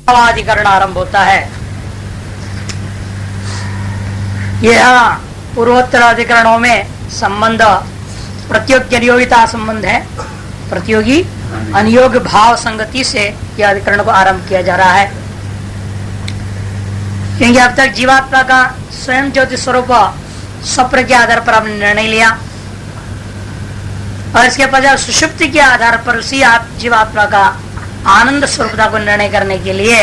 भावाधिकरण आरंभ होता है। यह पूर्वोत्तर अधिकरणों में संबंध प्रतियोगी अनियोगिता संबंध है। प्रतियोगी अनियोग भाव संगति से यह अधिकरण को आरंभ किया जा रहा है, क्योंकि अब तक जीवात्मा का स्वयं ज्योति स्वरूप स्वप्न के आधार पर आपने निर्णय लिया और इसके पश्चात सुषुप्ति के आधार पर उसी जीवात्मा का आनंद स्वरूपता को निर्णय करने के लिए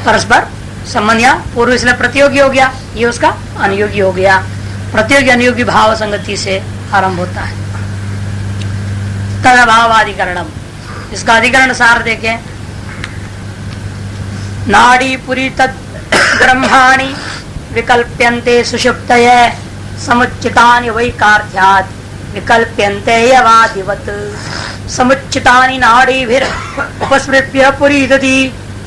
परस्पर संबंध या पूर्व इसलिए प्रतियोगी हो गया, ये उसका अनुयोगी हो गया। प्रतियोगी अनुयोगी भाव संगति से आरंभ होता है। तद भावाधिकरणम, इसका अधिकरण सार देखें। नाड़ी पुरी तद ब्रह्माणि विकल्प्यन्ते सुषुप्तये समुच्चितानि वैकार्थ्यात् विकल्प्यन्ते यवादिवत् समुच्चितानि नाड़ीभिर उपस्मृत्य पुरीदति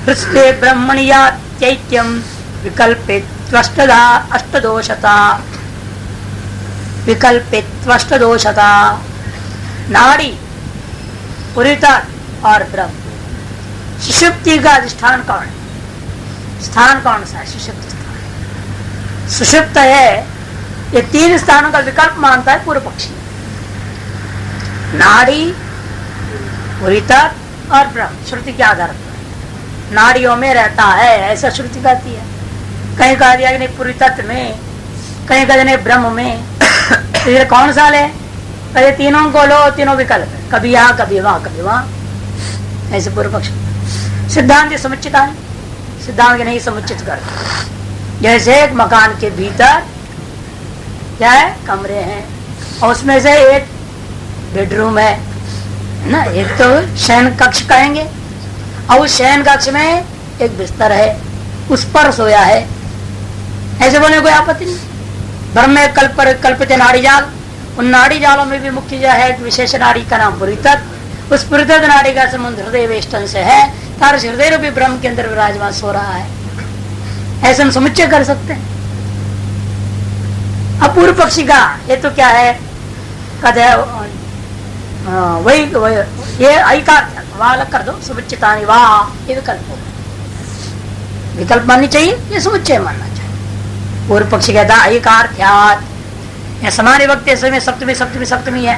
हृस्ते ब्रह्मणि यात्यैक्यं विकल्पित्वष्टदा अष्टदोषता विकल्पित्वष्टदोषता। नाड़ी पुरीता और ब्रह्म, सुषुप्ति का अधिष्ठान कौन है? स्थान कौन सा है? सुषुप्त स्थान। सुषुप्त है, ये तीन स्थानों का विकल्प मानता है पूर्व पक्षी। नाड़ी, पुरीता और ब्रह्म श्रुति के आधार पर नाड़ियों में रहता है, ऐसा श्रुति कहती है। कहीं कहा दिया कि नहीं पुरी तत्व में, कहीं कहा नहीं ब्रह्म में। तो ये कौन सा ले? कहे तीनों को लो, तीनों विकल्प है, कभी यहाँ कभी वहां कभी वहां, ऐसे पूर्व पक्ष। सिद्धांत समुचित है, सिद्धांत के नहीं समुचित कर। जैसे एक मकान के भीतर क्या है? कमरे हैं और उसमें से एक बेडरूम है ना, एक तो शयन कक्ष कहेंगे और उस शयन कक्ष में एक बिस्तर है, उस पर सोया है, ऐसे बोलने कोई आपत्ति नहीं। ब्रह्म में कल्पित नाड़ी जाल, उन नाड़ी जालों में भी मुख्य जो है विशेष नाड़ी का नाम पुरीतत्व, उस पुरीतत्व नाड़ी का संबंध हृदय वेष्टन से है, तार हृदय रूपी ब्रह्म के अंदर विराजमान सो रहा है, ऐसे हम समुच्चय कर सकते हैं। अब पूर्व पक्षी का ये तो क्या है? कहते वही ये ऐकार्थ वहां अलग कर दो, समुच्चितानि वाह, ये विकल्प होगा। विकल्प माननी चाहिए, ये समुच्चय मानना चाहिए। पूर्व पक्षी कहता ऐकार्थ्यात्, यह समान विभक्ति में सप्तमी सप्तमी सप्तमी है।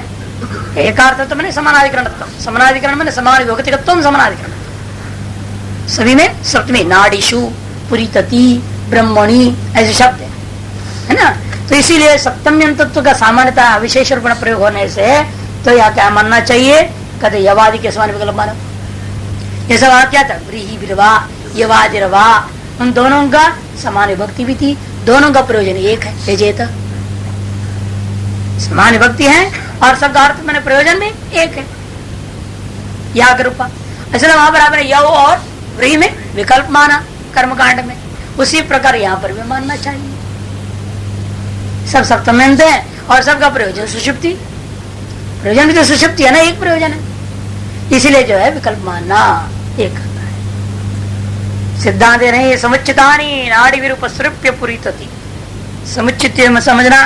एकार्थ तो मैंने समानाधिकरणत्व, समानाधिकरण मैंने समान विभक्तिकत्व समानाधिकरण, सभी में सप्तमी। नाड़ीषु पुरीतति ब्रह्मणि ऐसे शब्द है ना, तो इसीलिए सप्तमी तत्व का सामान्यता विशेष रूप में प्रयोग होने से तो यह क्या मानना चाहिए? कहते यवादि के समान विकल्प मानो। ये सब क्या था? व्रीहि विरवा यवादिरवा, उन दोनों का समान विभक्ति भी थी, दोनों का प्रयोजन एक है, यजेत। समान विभक्ति है और सबका अर्थ मैंने प्रयोजन भी एक है, याग रूपा। इसलिए वहां पर आपने यव और व्रीहि में विकल्प माना कर्मकांड में, उसी प्रकार यहाँ पर भी मानना चाहिए। सब सप्तम्यंत है और सबका प्रयोजन सुषुप्ति, प्रयोजन भी तो सुषुप्ति है ना, एक प्रयोजन है, इसीलिए जो है विकल्प मानना एक करता है। सिद्धांत नहीं समुच्चितानि नाड़ी विरूप स्वरूप्य पुरीतति, समुचित में समझना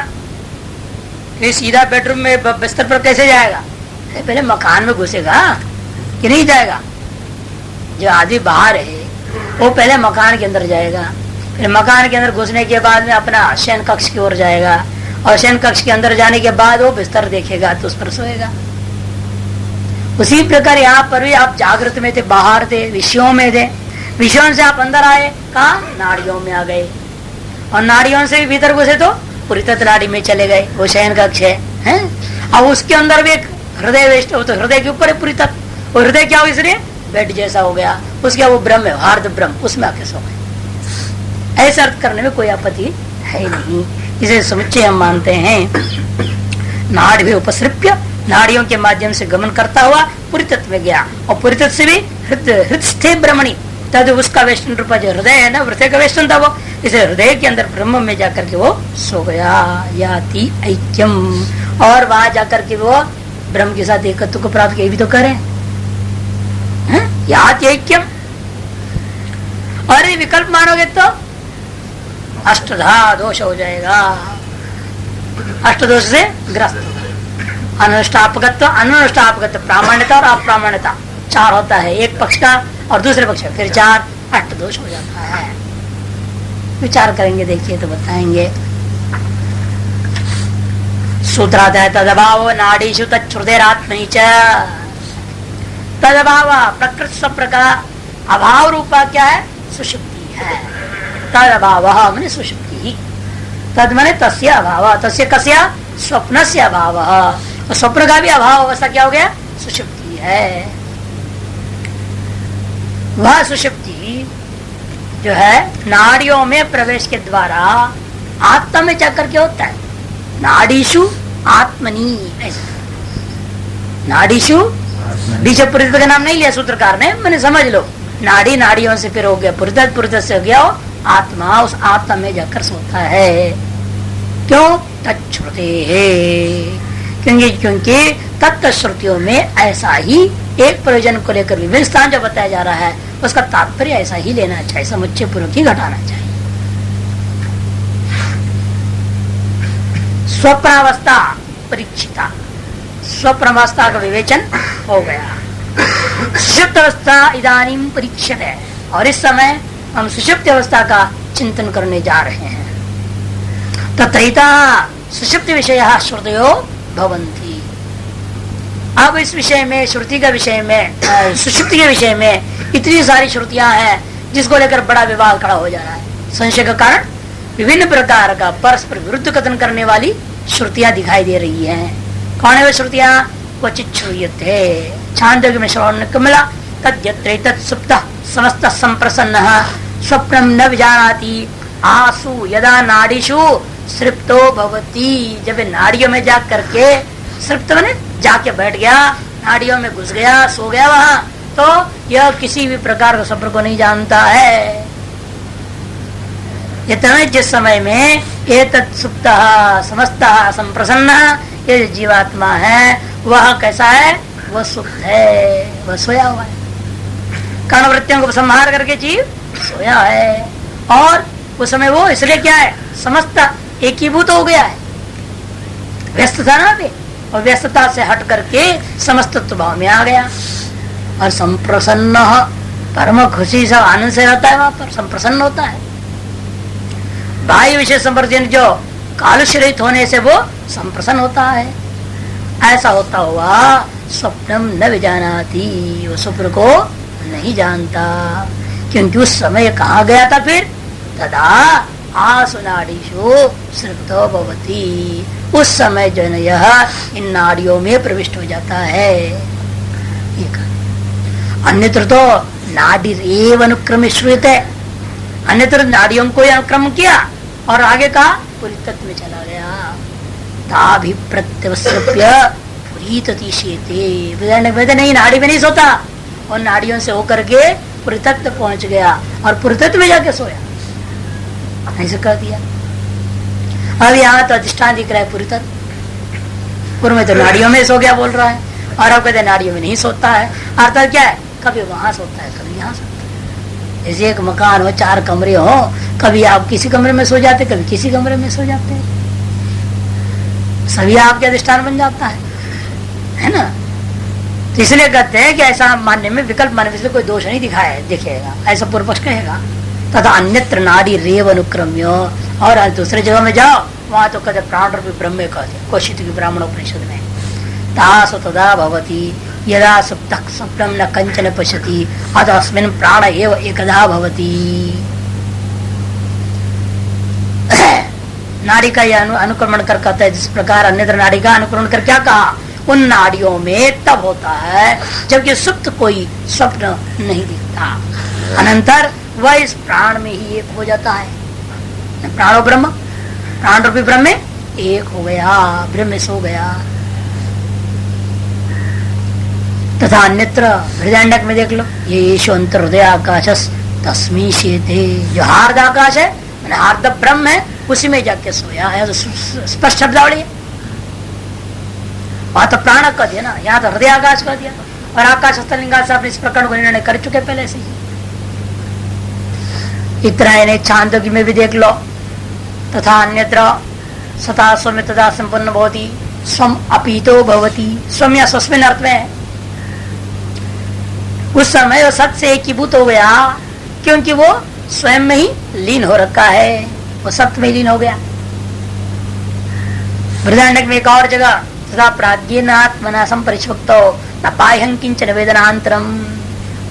कि सीधा बेडरूम में बिस्तर पर कैसे जाएगा? पहले मकान में घुसेगा कि नहीं जाएगा? जो आदमी बाहर है वो पहले मकान के अंदर जाएगा, फिर मकान के अंदर घुसने के बाद में अपना शयन कक्ष की ओर जाएगा और शयन कक्ष के अंदर जाने के बाद वो बिस्तर देखेगा तो उस पर सोएगा। उसी प्रकार यहाँ पर भी आप जागृत में थे, बाहर थे, विषयों में थे, विषयों से आप अंदर आए, कहा? नाड़ियों में आ गए और नाड़ियों से भी भीतर घुसे तो पुरीतत्व नाड़ी में चले गए, वो शयन कक्ष है। अब उसके अंदर भी एक हृदय वेष्ट हो, तो हृदय के ऊपर है पुरीतत्व, और हृदय क्या हो? इसलिए बेड जैसा हो गया, उसके वो ब्रह्म है, हार्द ब्रह्म, उसमें आके सो गए। ऐसा अर्थ करने में कोई आपत्ति है नहीं, इसे समुच्चय हम मानते हैं। नाड़ भी उपसृप्य, नाड़ियों के माध्यम से गमन करता हुआ पुरीतत्व में गया और पुरीतत्व से भी हृदय ब्रह्मणि, तद उसका वेष्टन रूपा जो हृदय है ना, हृदय का वेष्टन था वो, इसे हृदय के अंदर ब्रह्म में जाकर के वो सो गया। याति ऐक्यम, और वहां जाकर के वो ब्रह्म के साथ एकत्व को प्राप्त किया, भी तो करें। याति ऐक्यम, और विकल्प मानोगे तो अष्टधा दोष हो जाएगा, अष्टदोष से ग्रस्त। अनुष्ठापकत्व, अनुष्ठापकत्व, प्रामाण्यता और अप्रामाण्यता, चार होता है, एक पक्ष का और दूसरे पक्ष का, फिर चार हट दोष हो जाता है। विचार करेंगे, देखिए तो बताएंगे। सूत्रात है तदभाव नाड़ीषु तच्छ्रुतेरात्मनि च। तदभाव प्रकृत स्वप्न का अभाव रूपा क्या है? सुषुप्ति है। तदभाव माने सुषुप्ति ही। तद माने तस्य अभाव, तस्य कस्य? स्वप्नस्य अभाव। तो स्वप्न का भी अभाव अवस्था क्या हो गया? सुषुप्ति है। वह सुषुप्ति जो है नाड़ियों में प्रवेश के द्वारा आत्मा में जाकर के होता है। नाड़ीषु आत्मनि, ऐसा नाड़ीषु बीच पुरित का नाम नहीं लिया सूत्रकार ने, मैंने समझ लो। नाड़ी नाड़ियों से फिर हो गया पुरित, पुरित से हो गया आत्मा, उस आत्मा में जाकर सोता है। क्यों? तच्छ्रुते है, क्योंकि तत्व श्रुतियों में ऐसा ही एक प्रयोजन को लेकर विभिन्न स्थान जो बताया जा रहा है उसका तात्पर्य ऐसा ही लेना चाहिए, समुच्चय पूर्वक ही घटाना चाहिए। स्वप्नावस्था परीक्षिता, स्वप्नावस्था का विवेचन हो गया। सुषुप्त अवस्था इदानीम परीक्षित है, और इस समय हम सुषुप्त अवस्था का चिंतन करने जा रहे हैं। तत्रैता सुषुप्त विषय श्रुतयो भवन्ति। अब इस विषय में, श्रुति के विषय में, सुषुप्ति के विषय में इतनी सारी श्रुतियां हैं जिसको लेकर बड़ा विवाद खड़ा हो जा रहा है। संशय का कारण विभिन्न प्रकार का परस्पर विरुद्ध कथन करने वाली श्रुतियां दिखाई दे रही हैं। कौन है वे श्रुतियां? क्वचित् श्रूयते छांदोग्य में श्रवण को मिला। तद्यत्रैतत् सुप्तः समस्तः संप्रसन्नः स्वप्नम न विजानाति आसु यदा नाड़ीषु सृप्तो भवति। जब नाड़ियों में जा करके, सृप्त माने जाके बैठ गया, नाड़ियों में घुस गया, सो गया वहां, तो यह किसी भी प्रकार के स्वप्न को नहीं जानता है। इतना जिस समय में ये तत्सुप्तः समस्तः संप्रसन्न, ये जीवात्मा है वह कैसा है? वह सुप्त है, वह सोया हुआ है। कर्णवृत्तियों को संहार करके जीव सोया है, और उस समय वो इसलिए क्या है? समस्त एकीभूत हो गया है। व्यस्त था ना अभी, और व्यस्तता से हट करके समस्त भाव में आ गया। और संप्रसन्न, परम खुशी से आनंद से रहता है, वहां पर संप्रसन्न होता है। बाह्य विषय संपर्जन जो कालुषरहित होने से वो संप्रसन्न होता है। ऐसा होता हुआ स्वप्नम न विजानाति, वो स्वप्न को नहीं जानता, क्योंकि उस समय कहा गया था फिर? तदा आसु नाड़ीषु सृप्तो भवति। उस समय जो है यह इन नाड़ियों में प्रविष्ट हो जाता है। अन्यत्र तो नाड़ी एव अनुक्रम श्रूयते, अन्यत्र नाड़ियों को अनुक्रम किया और आगे कहा पूरी तत्व में चला गया। ताभि प्रत्यवसृप्य पूरी ततिशेते, नहीं नाड़ी में नहीं सोता, और नाड़ियों से होकर के पूरी तत्व पहुंच गया और पूरी तत्व में जाके सोया, ऐसे कह दिया। अब यहाँ तो अधिष्ठान दिख रहा है पूरी तत्व, पूर्व में तो नाड़ियों में सो गया बोल रहा है, और अब कहते नाड़ियों में नहीं सोता है। अर्थात क्या है? कभी वहां सोता है, कभी यहाँ सोता है। जैसे एक मकान हो, 4 कमरे हो, कभी आप किसी कमरे में सो जाते, कभी किसी कमरे में सो जाते हैं, सभी आपके अधिष्ठान बन जाता है ना। तो इसलिए कहते हैं कि ऐसा मानने में, विकल्प मानने में कोई दोष नहीं दिखेगा, ऐसा पूर्व पक्ष कहेगा। तथा अन्यत्र नाड़ी रेव अनुक्रम्य, और दूसरे जगह में जाओ वहां तो कहते प्राण रूपी ब्रह्म कहते, कौशिक की ब्राह्मणोपनिषद में। तासु तदा भवति यदा सुप्तः स्वप्नं न कंचन पश्यति अतस्मिन् प्राण एव एकदा भवति। नाड़ी का यह अनुक्रमण कर कहता है, जिस प्रकार अन्यत्र नाड़ी का अनुक्रमण कर क्या कहा? उन नाड़ियों में तब होता है जबकि सुप्त कोई स्वप्न नहीं दिखता, अनंतर वह इस प्राण में ही एक हो जाता है। प्राणो ब्रह्म, प्राण रूपी ब्रह्म में एक हो गया, ब्रह्म सो गया। तथा अन्यत्र हृदयांडक में देख लो, ये ईशो अंतर हृदय आकाश तस्मी शेते, जो हार्द आकाश है मैंने हार्द ब्रह्म है, उसी में जाके सोया है। तो स्पष्ट शब्दावली है, वहां तो प्राण कह दिया ना, यहाँ तो हृदय आकाश कह दिया, और आकाश स्थलिंगा से अपने इस प्रकरण को निर्णय कर चुके पहले से ही। इतना इन्हें छांदोग्य में भी देख लो, तथा अन्यत्र सता स्वम तथा संपन्न भवति स्वम अपीतो भवति, स्वम या स्वस्मिन अर्थ में उस समय वो सत से एकीभूत हो गया, क्योंकि वो स्वयं में ही लीन हो रखा है, वो सप्त में लीन हो गया। बृहदारण्यक में एक और जगह तथा प्राज्ञेन आत्मना संपरिष्वक्तो न बाह्यं किंचन वेदनांतरम।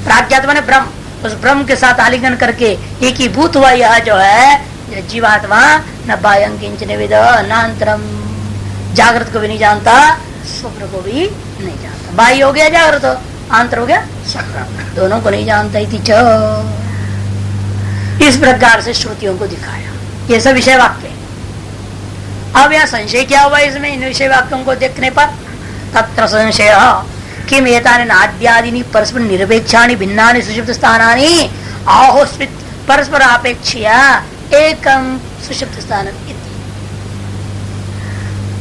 प्राज्ञात्मा ने ब्रह्म, उस ब्रह्म के साथ आलिंगन करके एक ही भूत हुआ यह जो है जीवात्मा, न बाह्यं किंचन वेदनांतरम, जागृत को भी नहीं जानता, स्वप्न को भी नहीं जानता। बाह्य हो गया जागृत, आंतर हो गया स्वप्न, दोनों को नहीं जानता। इस प्रकार से श्रुतियों को दिखाया। ये सब विषय वाक्य। अब यह संशय क्या हुआ इसमें, इन विषय वाक्यों को देखने पर? तत्र संशय किम एतानि नाद्यादीनि परस्पर निरपेक्षानि भिन्नानि सुषुप्त स्थानानि आहोस्वित परस्पर अपेक्षया एकम सुषुप्त स्थान इति।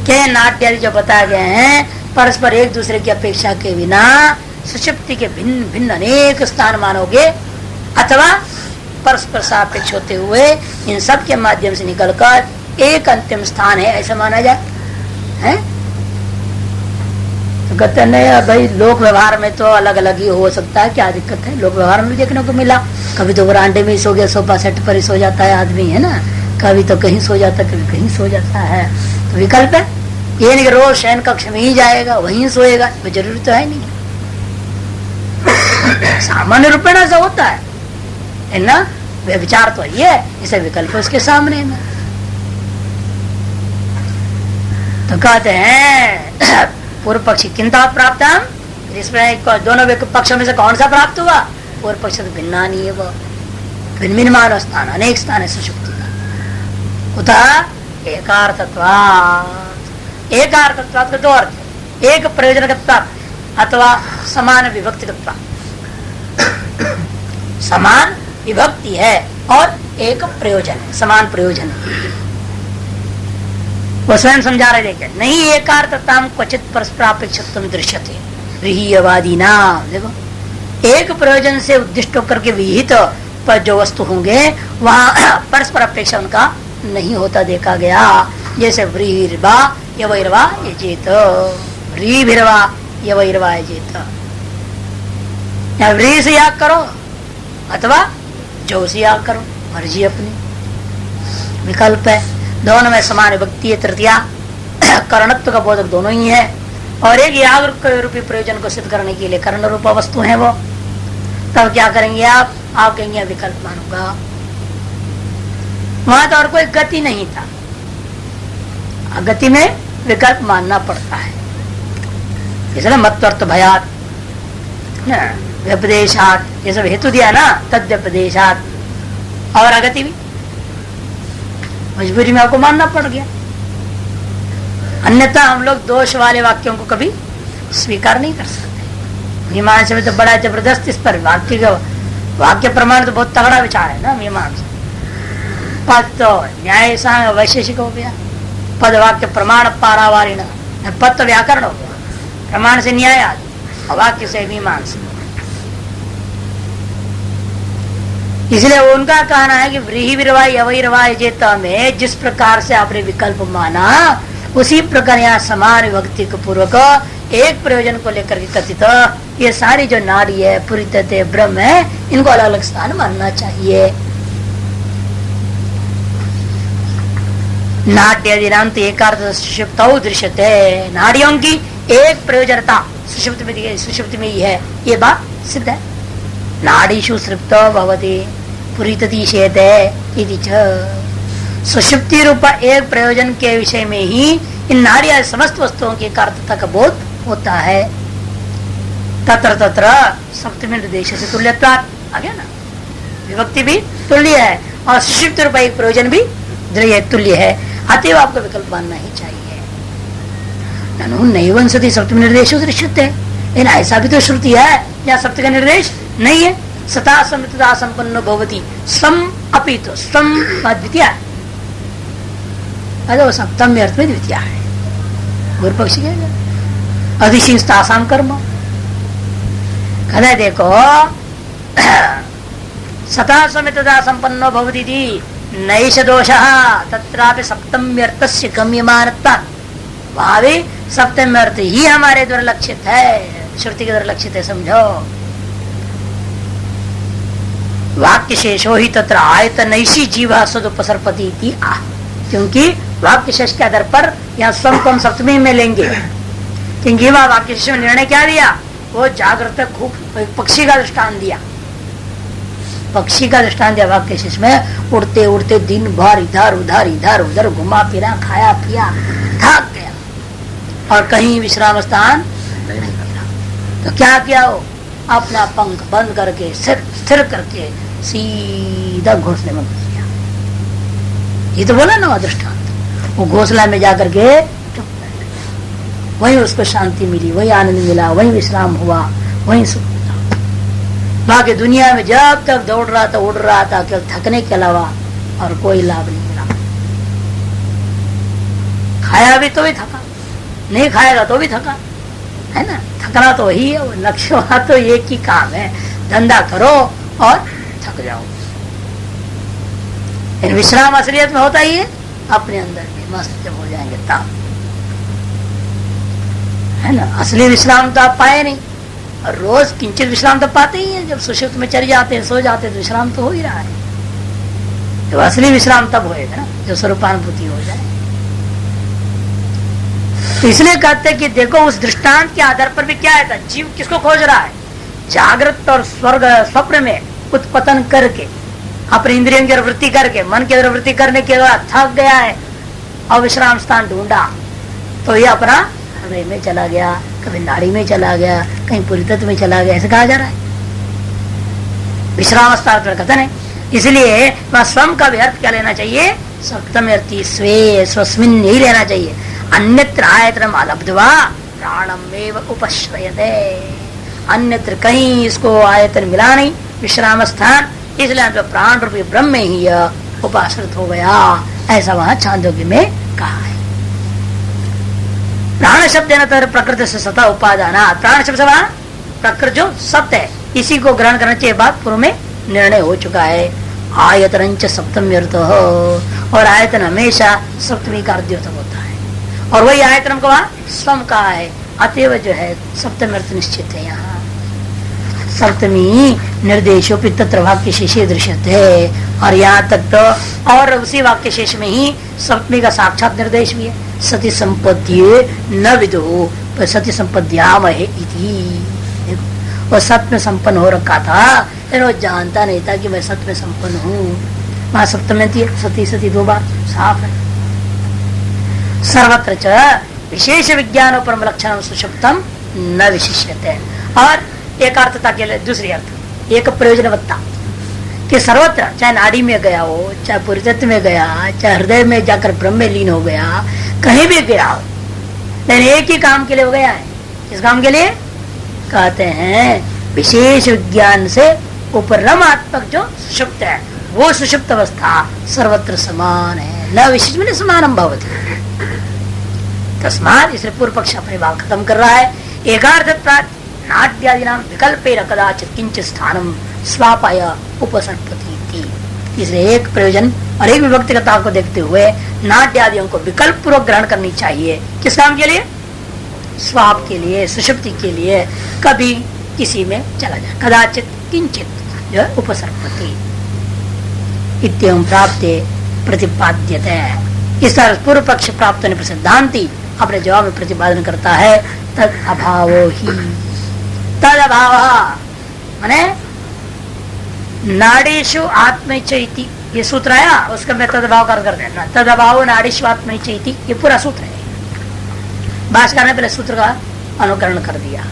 के नाट्यादि जो बताए गए हैं परस्पर एक दूसरे की अपेक्षा के बिना सुषुप्ति के भिन्न भिन्न अनेक स्थान मानोगे, अथवा परस्पर सापेक्ष होते हुए इन सब के माध्यम से निकलकर एक अंतिम स्थान है ऐसा माना जाए है? तो कहते नहीं भाई, लोक व्यवहार में तो अलग अलग ही हो सकता है, क्या दिक्कत है? लोक व्यवहार में भी देखने को मिला, कभी तो बरांडे में ही सो गया, सोफा सेट पर ही सो जाता है आदमी, है ना, कभी तो कहीं सो जाता, कभी कहीं सो जाता है। तो विकल्प है, ये नहीं रोज शयन कक्ष में ही जाएगा वहीं सोएगा, वो जरूरी तो है नहीं। सामान्य रूपेण ऐसा होता है ना, वे विचार तो ये है, इसे विकल्प उसके सामने है ना। तो कहते हैं पूर्व पक्षी किंता प्राप्त, इसमें दोनों पक्षों में से कौन सा प्राप्त हुआ? पूर्व पक्ष तो भिन्ना नहीं है, वो भिन्न भिन्न मानव स्थान, अनेक स्थान है सुषुप्ति का। उतः एकार्थत्वात्, एकार्थत्वात् का दो अर्थ, एक प्रयोजनकत्वात् अथवा समान विभक्तिकत्वात्। समान विभक्ति है और एक प्रयोजन है, समान प्रयोजन है। वो स्वयं समझा रहे देखे, नहीं एकार्थताम क्वचित परस्परापेक्षत्वम दृश्यते गृहीयवादी नाम। देखो, एक प्रयोजन से उद्दिष्ट होकर के विहित पर जो वस्तु होंगे वहां परस्पर अपेक्षा उनका नहीं होता देखा गया। जैसे व्रीर्वा यवैर्वा यजेत, व्रीभिर्वा यवैर्वा यजेत, या व्री से याग करो अथवा जो से याग करो, मर्जी अपनी। विकल्प है, दोनों में समान विभक्ति है। तृतीया करणत्व का बोधक दोनों ही है, और एक याग रूपी प्रयोजन को सिद्ध करने के लिए कर्ण रूप वस्तु है वो। तब क्या करेंगे आप कहेंगे विकल्प मानूंगा। वहां तो और कोई गति नहीं था, गति में विकल्प मानना पड़ता है, इसलिए मत्वर्थ भयात व्यपदेशात, ये सब हेतु दिया ना, तद व्यपदेशात, और अगति भी मजबूरी में आपको मानना पड़ गया। अन्यथा हम लोग दोष वाले वाक्यों को कभी स्वीकार नहीं कर सकते। मीमांसा में तो बड़ा जबरदस्त इस पर वाक्य प्रमाण तो बहुत तगड़ा विचार है ना। मीमांसा पद तो न्याय सांग वैशेषिक हो गया, पद वाक्य प्रमाण पारावारिण, पद तो व्याकरण हो गया, प्रमाण से न्याय आदि, वाक्य से मीमांसा। इसलिए उनका कहना है कि व्रीहि विरवा यवैर्वा यजेत में जिस प्रकार से आपने विकल्प माना, उसी प्रकार यहाँ समान विभक्ति को पूर्वक एक प्रयोजन को लेकर के कथित ये सारी जो नाड़ी है, पूरी तत्व ब्रह्म है, इनको अलग अलग स्थान मानना चाहिए। नाट्यादिनांत एकार्थ सुषुप्तौ दृश्यते, नाड़ियों की एक प्रयोजनता सुषुप्ति में ही है, ये बात सिद्ध है। नाड़ीषु सृप्त भवति पुरीततिशेते इति च। सुषुप्ति रूप एक प्रयोजन के विषय में ही इन नाड़िया समस्त वस्तुओं की एकार्थता का बोध होता है। तत्र तत्र सप्तमी निर्देश से तुल्यत्वात्, आ गया ना, विभक्ति भी तुल्य है और सुषुप्ति रूप एक प्रयोजन भी तुल्य है, अतएव आपको विकल्प मानना ही चाहिए। ननु नैवं सति सप्तमी निर्देश दृश्यते, लेकिन ऐसा भी तो श्रुति है जहाँ सप्त का निर्देश नहीं है। सता समितता संपन्न भवति स्वम अपि तो स्वम द्वितीय, अरे वो सप्तम अर्थ में द्वितीय है। पूर्व पक्षी क्या अधिशीषतासाम कर्म कहते, देखो सता समितता संपन्नो भवति नैष दोषः तत्रापि सप्तम्यर्थस्य गम्यमानत्वात्, वहां भी सप्तम्यर्थ ही हमारे द्वारा लक्षित है, श्रुति के द्वारा लक्षित है, समझो। वाक्य शेषो ही तत्र आयतनैषी जीव सदुपसर्पति इति आह। क्योंकि वाक्य शेष के आधार पर यहाँ स्वयं को हम सप्तमी में लेंगे, क्योंकि वह वाक्य शेष में निर्णय क्या दिया, वो जागृत खूब पक्षी का दृष्टान दिया, पक्षी का दृष्टान दिया वाक्य शेष में। उड़ते उड़ते दिन भर इधर उधर घुमा फिरा, खाया पिया, थक गया और कहीं विश्राम स्थान नहीं मिला। तो क्या किया, वो अपना पंख बंद करके स्थिर करके सीधा घोंसले में घुस गया। ये तो बोला ना दृष्टांत। वो घोंसला में जाकर के चुप बैठ गया, वहीं उसको शांति मिली, वही आनंद मिला, वही विश्राम हुआ, वही सुख मिला। बाकी दुनिया में जब तक दौड़ रहा था, उड़ रहा था, केवल थकने के अलावा और कोई लाभ नहीं मिला। खाया भी तो भी थका, नहीं खाएगा तो भी थका, है ना। थकना तो वही है, लक्ष्य वहां तो एक ही काम है, धंधा करो और थक जाओ। विश्राम असलियत में होता ही है अपने अंदर में, मस्त जब हो जाएंगे तब, है ना। असली विश्राम तो आप पाए नहीं, और रोज किंचित विश्राम तो पाते ही है। जब सुषुप्त में चले जाते हैं, सो जाते हैं, तो विश्राम तो हो ही रहा है। तो असली विश्राम तब होएगा ना जब स्वरूपानुभूति हो जाए। तो इसलिए कहते हैं कि देखो उस दृष्टांत के आधार पर भी क्या है, जीव किसको खोज रहा है, जागृत और स्वर्ग स्वप्न में उत्पतन करके अपने इंद्रियों की वृत्ति करके, मन की वृत्ति करने के बाद थक गया है और विश्राम स्थान ढूंढा, तो ये अपना हृदय में चला गया, कभी नाड़ी में चला गया, कहीं पूरी तत्व में चला गया, ऐसे कहा जा रहा है। विश्राम स्थान पर कथन है। इसलिए वह स्वयं का भी अर्थ क्या लेना चाहिए, सप्तम अर्थी स्वे स्वस्मिन् यही लेना चाहिए। अन्यत्र आयतनम अलब्ध्वा प्राणमेव उपश्रयते, अन्यत्र कहीं इसको आयतन मिला नहीं, विश्राम स्थान, इसलिए तो प्राण रूपी ब्रह्म में ही उपाश्रित हो गया, ऐसा वहां छांदोग्य में कहा है। प्राण शब्द है ना, प्रकृति से सता उपादाना, प्राण शब्द वहां प्रकृति जो सत्य है, इसी को ग्रहण करने के बाद पूर्व में निर्णय हो चुका है। आयतन सप्तमी अर्थ, और आयतन हमेशा सप्तमी का अर्थ होता है, और वही आयतन को वहां स्वम कहा है, अतएव जो है सप्तमी अर्थ निश्चित है। यहाँ सप्तमी निर्देशों पे तत्र वाक्य शेष दृश्यते, और यहाँ तक तो और उसी वाक्य शेष में ही सप्तमी का साक्षात निर्देश भी है। सती संपत्ति न विदो सती संपद्यामहे इति, वो सत्य में संपन्न हो रखा था, लेकिन वो जानता नहीं था कि मैं सत्य में संपन्न हूँ। वहां सप्तमी सती सती दो बार साफ है। सर्वत्र च विशेष विज्ञानोपरम लक्षण सुषुप्तम न विशिष्यते, और एक अर्थता के लिए दूसरी अर्थ एक प्रयोजनवत्ता कि सर्वत्र, चाहे नाड़ी में गया हो, चाहे पुरुषत्व में गया, चाहे हृदय में जाकर ब्रह्म में लीन हो गया, कहीं भी गया हो, लेकिन एक ही काम के लिए हो गया है। किस काम के लिए कहते हैं, विशेष विज्ञान से उपरमात्मक जो सुषुप्त है, वो सुषुप्त अवस्था सर्वत्र समान है, न विशेष में समानम भवति। तस्मात् इसलिए पूर्व पक्ष अपनी बात खत्म कर रहा है। एकार्थ नाट्यादि नाम विकल्पे कदाचित किंचित स्थानम स्वापाय उपसर्पति, इसलिए एक प्रयोजन और एक विभक्तिकता को देखते हुए नाट्यादियों को विकल्प पूर्वक ग्रहण करनी चाहिए। किस काम के लिए, स्वाप के लिए, सुषुप्ति के लिए, कभी किसी में चला जाए, कदाचित किंचित जो उपसर्पति इत्यं प्राप्ते प्रतिपाद्यते। इस तरह पूर्व पक्ष प्राप्त होने पर सिद्धांति अपने जवाब में प्रतिपादन करता है, तद अभावो ही, तद अभाव माने नाड़ीषु आत्मैच्छति, ये सूत्र आया, उसका मैं तद अभाव कर देना, तद अभाव नाड़ीषु आत्मैच्छति, ये पूरा सूत्र है। भाष्यकार ने पहले सूत्र का अनुकरण कर दिया।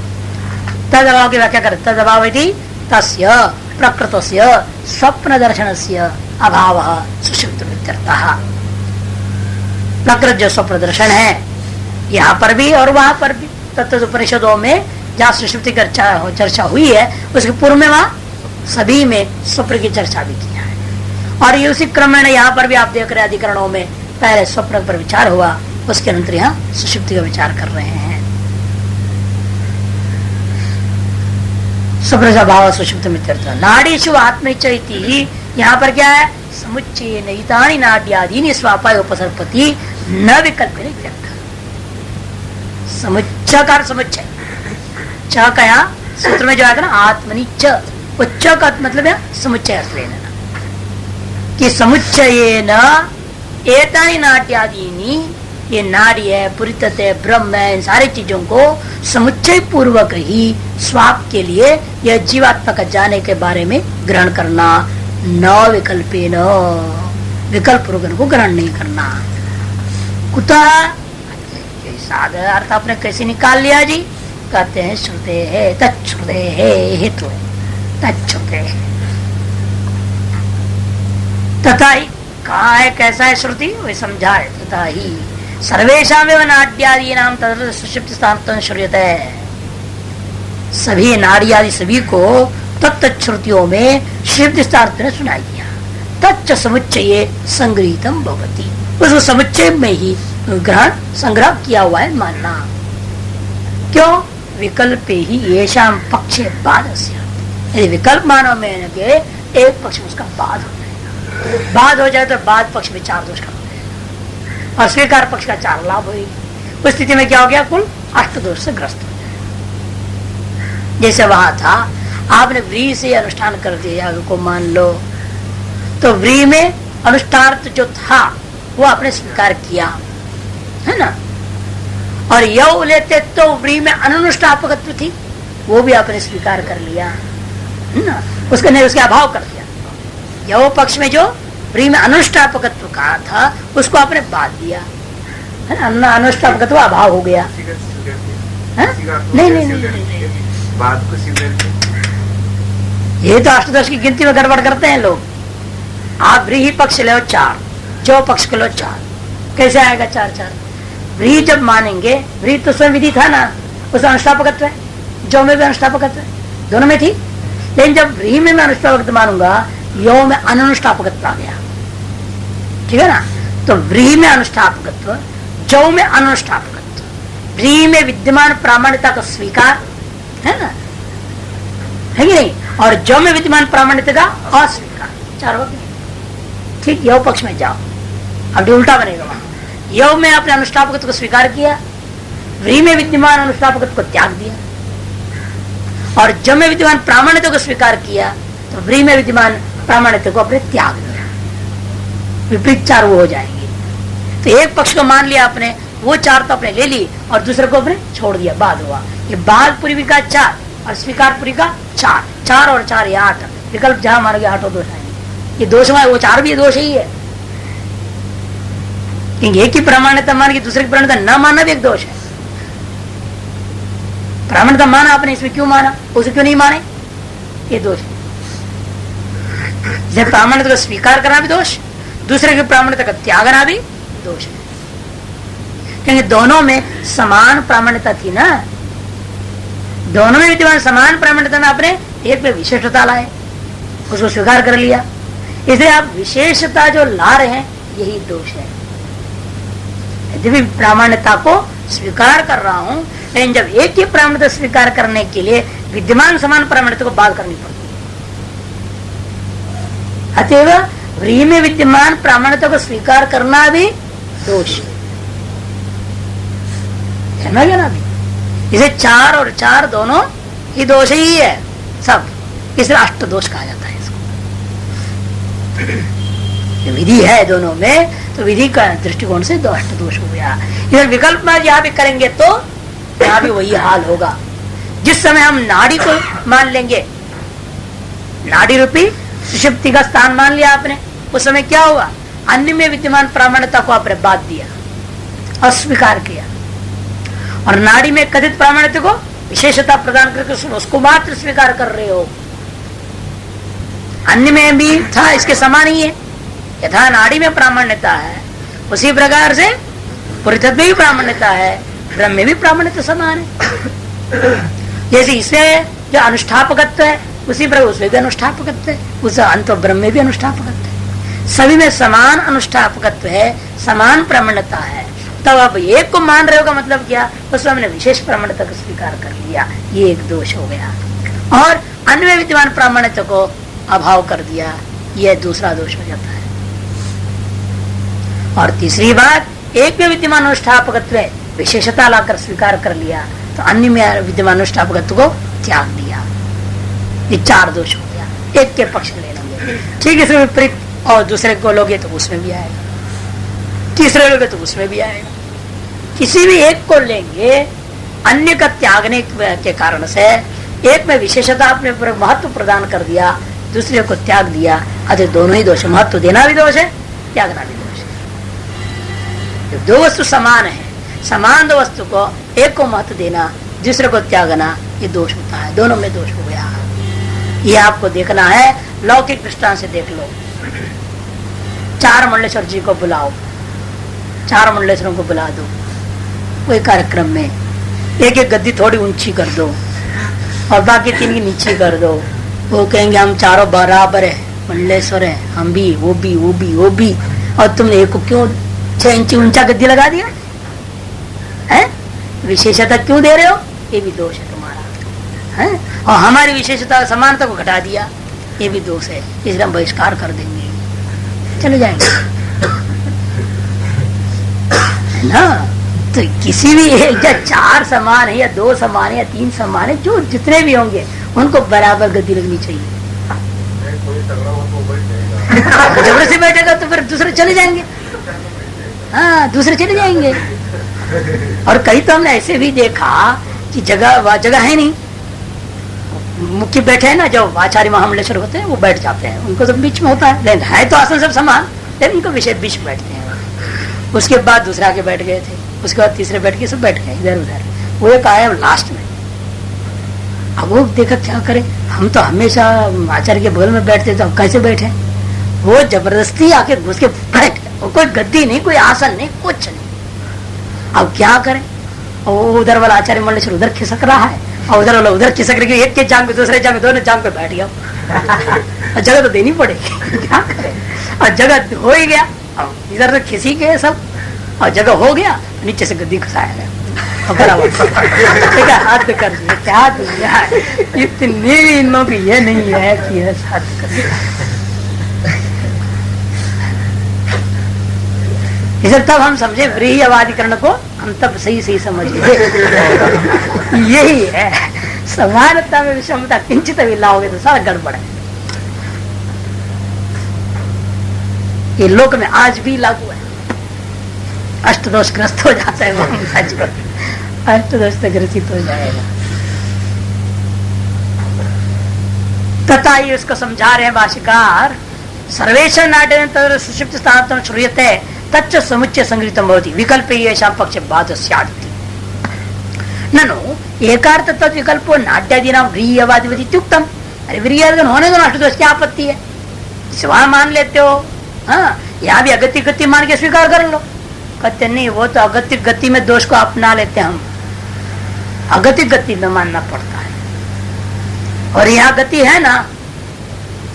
तद अभाव की व्याख्या कर, तद अभाव यदि तस्य प्रकृतस्य स्वप्न दर्शनस्य अभावः सुषुप्तिरित्यर्थः। प्रकृत जो स्वप्न दर्शन है यहाँ पर भी और वहां पर भी, तत्व उपनिषदों में जहाँ सुषुप्ति की चर्चा हुई है उसके पूर्व में वहां सभी में स्वप्न की चर्चा भी किया है, और ये उसी क्रम में यहाँ पर भी आप देख रहे हैं अधिकरणों में पहले स्वप्न पर विचार हुआ, उसके अंतर यहाँ सुषुप्ति का विचार कर रहे हैं। स्वप्न का भाव सुषुप्त मित्यर्थ, नाड़ीषु आत्मैच्छति, यहाँ पर क्या है, समुच्चय नहितानि नाड्यादीनि स्वापाय उपसर्पति न विकल्प। समुच्चय का समुच्चय च कया सूत्र में जो आएगा ना, आत्मनि च उच्च का मतलब है समुच्चय अर्थ लेना कि समुच्चय न एतानि नाट्यादीनी, ये नाड़ी है, पुरितत है, ब्रह्म है, इन सारी चीजों को समुच्चय पूर्वक ही स्वाप के लिए यह जीवात्मा का जाने के बारे में ग्रहण करना, न विकल्पे न विकल्प पूर्वक को ग्रहण नहीं करना। कुतः साधा अर्थ आपने कैसे निकाल लिया जी? कहते हैं श्रुते है तच्छ्रुते है हेतु तच्छ्रुते है तथा ही। कहा है कैसा है श्रुति? वही समझा है। तथा ही सर्वेशा में नाट्यादि नाम तथा सुषुप्ति स्थान श्रूयते, सभी नाड़ी आदि सभी को तत्श्रुतियों में श्रुति स्थान ने सुनाई दिया। तच्च समुच्चय संग्रहितम भवति, उस समुच्चय में ही ग्रहण संग्रह किया हुआ है मानना। क्यों? विकल्प ही येषाम पक्षे बाद से, यदि विकल्प मानो में के एक पक्ष में उसका बाद हो जाएगा, बाद हो जाए तो बाद पक्ष में 4 दोष का हो जाएगा और स्वीकार पक्ष का 4 लाभ होगी। उस स्थिति में क्या हो गया? कुल 8 दोष से ग्रस्त हो जाएगा। जैसे वहां था आपने व्री से अनुष्ठान कर दिया को मान लो, तो व्री में अनुष्ठान जो था वो आपने स्वीकार किया है ना, और यव लेते तो व्री में अनुष्ठापकत्व थी, वो भी आपने स्वीकार कर लिया है ना, उसके नहीं उसके अभाव कर दिया। यव पक्ष में जो व्री में अनुष्ठापकत्व कहा था उसको आपने बात दिया है ना, अनुष्ठापकत्व अभाव हो गया। नहीं नहीं नहीं बात को ये तो अष्टदश की गिनती में गड़बड़ करते हैं लोग। आप व्रीहि पक्ष लो 4, जो पक्ष के लो 4, कैसे आएगा 4-4? व्रीहि जब मानेंगे, व्रीहि तो स्वयं विधि था ना, उस अनुष्ठापकत्व है, जो में भी अनुष्ठापकत्व है, दोनों में थी। लेकिन जब व्रीहि में मैं अनुष्ठापकत्व मानूंगा, यो में अनुष्ठापकत्व आ गया, ठीक है ना। तो व्रीहि में अनुष्ठापकत्व, जो में अनुष्ठापकत्व, व्रीहि में विद्यमान प्रामाण्यता का स्वीकार है ना, है कि नहीं, और जो में विद्यमान प्रामाण्यता का अस्वीकार, 4 हो गए। ठीक, यव पक्ष में जाओ, अब उल्टा बनेगा। वहां यव में आपने अनुष्ठापकत्व को स्वीकार किया, व्रीहि में विद्यमान अनुष्ठापकत्व को त्याग दिया, और जब में विद्यमान प्रामाण्यता को स्वीकार किया तो व्रीहि में विद्यमान प्रामाण्यता को अपने त्याग दिया। विपरीत 4 वो हो जाएंगे। तो एक पक्ष को मान लिया आपने, वो 4 तो आपने ले ली और दूसरे को आपने छोड़ दिया, बाद हुआ। ये बाद पूर्वी का 4 और स्वीकार पूरी का 4, 4 और 4 ये 8, विकल्प जहां मारोगे 8 दोष आएंगे। ये दोष वो 4 भी दोष ही है, क्योंकि एक ही प्रमाणिता मान के दूसरे की प्रमाणिता न मानना भी एक दोष है। प्रमाणिता माना आपने, इसमें क्यों माना, उसे क्यों नहीं माने, ये दोष है। जब प्रामाणिकता को स्वीकार करना भी दोष, दूसरे की प्रामाणिकता का त्यागना भी दोष है, क्योंकि दोनों में समान प्रामाणिकता थी ना, दोनों में विद्यमान समान प्रामाणिकता में आपने एक में विशेषता लाए, उसको स्वीकार कर लिया, इसलिए आप विशेषता जो ला रहे हैं यही दोष है। यदि प्रामाण्यता को स्वीकार कर रहा हूं, लेकिन जब एक ही प्रामाण्यता स्वीकार करने के लिए विद्यमान समान प्रामाण्यता को बात करनी पड़ती है, अतएव व्रीहि में विद्यमान प्रामाण्यता को स्वीकार करना भी दोष है ना, क्या अभी इसे 4 और 4 दोनों ही दोष ही है सब, इसलिए अष्ट दोष कहा जाता है इसको। विधि है दोनों में, तो विधि का दृष्टिकोण से 2 अष्ट दोष हो गया। इधर विकल्प में यहाँ भी करेंगे तो यहाँ भी वही हाल होगा। जिस समय हम नाड़ी को मान लेंगे, नाड़ी रूपी सुषुप्ति का स्थान मान लिया आपने, उस समय क्या हुआ, अन्य में विद्यमान प्रामाण्यता को आपने बात दिया, अस्वीकार किया, और नाड़ी में कथित प्रामाण्यता को विशेषता प्रदान करके उसको मात्र स्वीकार कर रहे हो। अन्य में भी था इसके समान ही है, यथा नाड़ी में प्रामाण्यता है उसी प्रकार से पुरुषत्व में भी प्रामाण्यता है, ब्रह्म में भी प्रामाण्यता समान है। जैसे इसमें जो अनुष्ठापकत्व है उसी प्रकार उसमें भी अनुष्ठापकत्व है, उस अंत ब्रह्म में भी अनुष्ठापकत्व है, सभी में समान अनुष्ठापकत्व है, समान प्रामाण्यता है। तब अब एक को मान रहे हो का मतलब क्या, उसमें हमने विशेष प्रामाण्यता को स्वीकार कर लिया, ये एक दोष हो गया, और अन्य में विद्यमान प्रामाण्यता को अभाव कर दिया, यह दूसरा दोष हो जाता है। और तीसरी बात, एक में विद्यमान अनुष्ठापकत्व विशेषता लाकर स्वीकार कर लिया, तो अन्य में विद्यमान अनुष्ठापकत्व को त्याग दिया, ये 4 दोष हो गया। एक के पक्ष ले लेंगे, ठीक इसमें विपरीत और दूसरे को लोगे तो उसमें भी आएगा, तीसरे लोगे तो उसमें भी आएगा। किसी भी एक को लेंगे, अन्य का त्यागने के कारण से एक में विशेषता आपने महत्व प्रदान कर दिया, दूसरे को त्याग दिया, अतः दोनों ही दोष है। महत्व देना भी दोष है, त्यागना भी दोष है। दो वस्तु समान है, समान दो वस्तु को एक को महत्व देना, दूसरे को त्यागना, ये दोष होता है, दोनों में दोष हो गया। ये आपको देखना है, लौकिक दृष्टांत से देख लो। 4 मंडलेश्वर जी को बुलाओ, 4 मंडलेश्वरों को बुला दो कोई कार्यक्रम में, एक एक गद्दी थोड़ी ऊंची कर दो और बाकी 3 की नीचे कर दो। वो कहेंगे हम चारों बराबर है, मंडलेश्वर है, हम भी, वो भी, वो भी, वो भी, और तुमने एक को क्यों 6 इंची ऊंचा गद्दी लगा दिया है? विशेषता क्यों दे रहे हो? ये भी दोष है तुम्हारा है। और हमारी विशेषता समानता को घटा दिया, ये भी दोष है, इसलिए हम बहिष्कार कर देंगे, चले जाएंगे ना। तो किसी भी एक या 4 समान है या 2 समान है या 3 समान है, जो जितने भी होंगे उनको बराबर गति लगनी चाहिए। जबरदस्ती बैठेगा तो फिर दूसरे चले जाएंगे, हाँ दूसरे चले जाएंगे। और कई तो हमने ऐसे भी देखा कि जगह है नहीं, मुख्य बैठे हैं ना, जो आचार्य महामंडलेश्वर होते हैं वो बैठ जाते हैं, उनको तो बीच में होता है, लेकिन है तो आसन सब समान, लेकिन उनको विषय बीच बैठते हैं। उसके बाद दूसरे आके बैठ गए थे, उसके बाद तीसरे बैठ के सब बैठ गए इधर उधर, वो एक आया लास्ट में। अब वो देखा क्या करे, हम तो हमेशा आचार्य के बगल में बैठते, तो अब कैसे बैठे? वो जबरदस्ती आके घुस के बैठ गए, और कोई गद्दी नहीं, कोई आसन नहीं, कुछ नहीं। अब क्या करें? और उधर वाला आचार्य मंडलेश्वर उधर खिसक रहा है, और उधर वाला उधर खिसक रही है, एक के जांग पे दूसरे जांग पे, दोनों जांग पे बैठ गया। जगह तो देनी पड़ेगी, क्या करें? और जगह हो ही गया, इधर से खिसी गए सब, और जगह हो गया, नीचे से गद्दी खसाया गया बराबर। हाथ कर दिया, क्या दुनिया है, इतनी इन लोगों की ये नहीं है कि हाथ कर इसे तब हम समझे व्रीहिवादिकरण को, हम तब सही सही समझ गए। यही है समानता में विषमता किंचित भी लाओगे तो सारा गड़बड़ है। ये लोक में आज भी लागू है, अष्टदोषग्रस्त हो जाता है, अष्टदोष ग्रसित हो जाएगा। तथा ये उसको समझा रहे हैं भाष्यकार, सर्वेश्वर नाट्य तद सुषुप्त स्थान श्रूयते तच्च समुच्चय संगृहीतम भवति विकल्प येषां पक्षे बाध स्यात् ननु एकार्थ तत् विकल्पो नाट्यादीनां व्रीहिवादिवत् इत्युक्तम्। अरे व्रीहिवादि होने दो, अष्टदोष क्या आपत्ति है? वहां मान लेते हो, हाँ यहाँ भी अगत्य गति मान के स्वीकार कर लो। कहते नहीं, वो तो अगत्य गति में दोष को अपना लेते, हम अगत्य गति में मानना पड़ता है। और यहाँ गति है ना,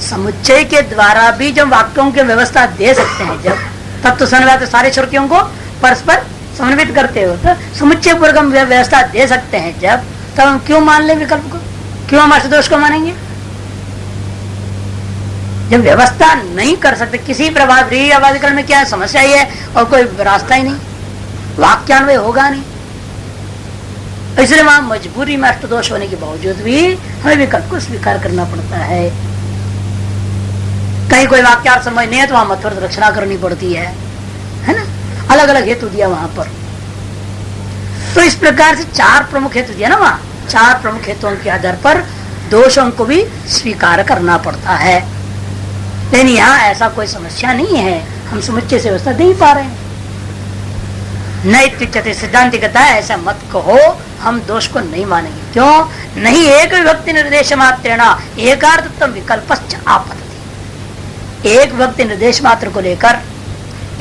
समुच्चय के द्वारा भी जब वाक्यों की व्यवस्था दे सकते हैं, जब तत्व समन्वय तो सारे श्रुतियों को परस्पर समन्वित करते हो, तो समुच्चय पूर्वक हम व्यवस्था दे सकते हैं जब, तब हम क्यों मान ले विकल्प को? क्यों हम अष्टदोष को मानेंगे? जब व्यवस्था नहीं कर सकते किसी प्रभाव व्रीहिवादिकरण में, क्या है समस्या ही है, और कोई रास्ता ही नहीं, वाक्यान्वय होगा नहीं। इसलिए वहां मजबूरी में अष्टदोष होने के बावजूद भी हमें विकल्प को स्वीकार करना पड़ता है। कहीं कोई वाक्यार्थ समझ नहीं है तो वहां मध्वर्त रचना करनी पड़ती है ना, अलग अलग हेतु दिया वहां पर। तो इस प्रकार से 4 प्रमुख हेतु दिया ना वहां, 4 प्रमुख हेतुओं के आधार पर दोषों को भी स्वीकार करना पड़ता है। लेकिन यहाँ ऐसा कोई समस्या नहीं है, हम समुच्चय से व्यवस्था दे ही पा रहे हैं। नहीं सिद्धांत कहता है ऐसा मत कहो, हम दोष को नहीं मानेंगे। क्यों नहीं? एक विभक्ति निर्देश मात्रेण एकार्थत्व विकल्पश्च आपत्ति। एक विभक्ति निर्देश मात्र को लेकर